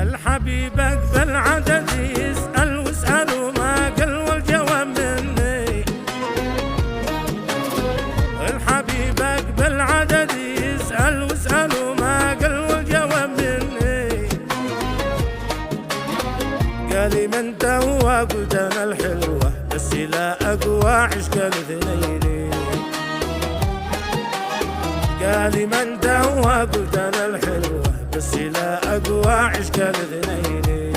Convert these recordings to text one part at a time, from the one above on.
الحبيب اقبل عدد يسأل واسألوا ما قل والجواب مني. الحبيب اقبل عدد يسأل واسألوا ما قل والجواب مني. قالي من توا قلت انا الحلوة بس لا اقوى عشق الاثنين. قالي من توا قلت انا الحلوة بس لا اقوى عشق الاثنين.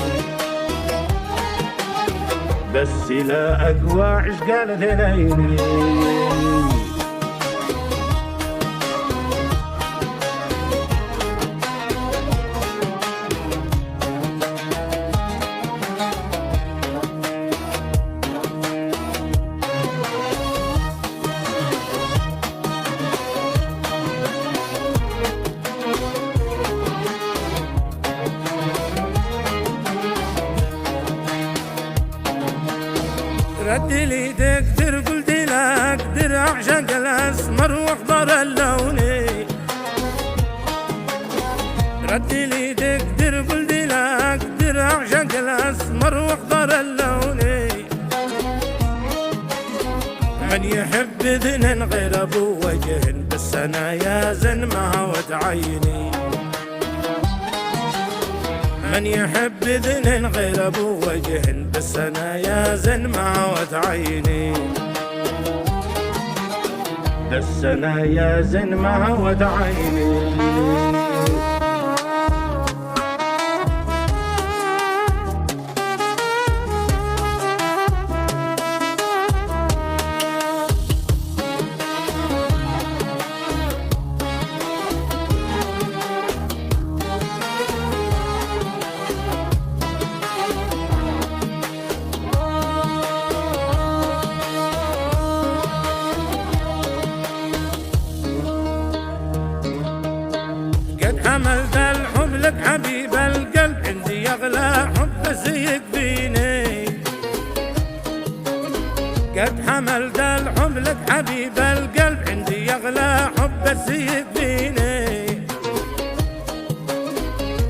بس لا اقوى عشق الاثنين. ردي لي تقدر قلت لا اقدر اعشق الاسمر واخضر اللون. ردي لي تقدر قلت لا اقدر اعشق الاسمر واخضر اللون. من يحب اذن غير ابو وجه بس انا يا زن ما هوت عيني. من يحب اذن غير ابو وجه بس انا يا زن ما هوت عيني. بس انا يا زن ما هوت عيني. حملت الحب لك حبيب القلب عندي اغلى حب زيك فيني. قد حملت الحب لك حبيب القلب عندي اغلى حب زيك فيني.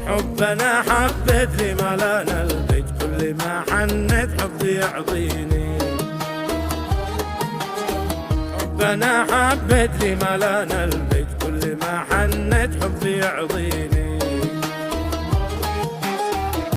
حبنا حبيت لي ملانا البيت كل ما حنيت حبي يعطيني. حبنا حبيت لي ملانا البيت كل ما حنيت حبي يعطيني.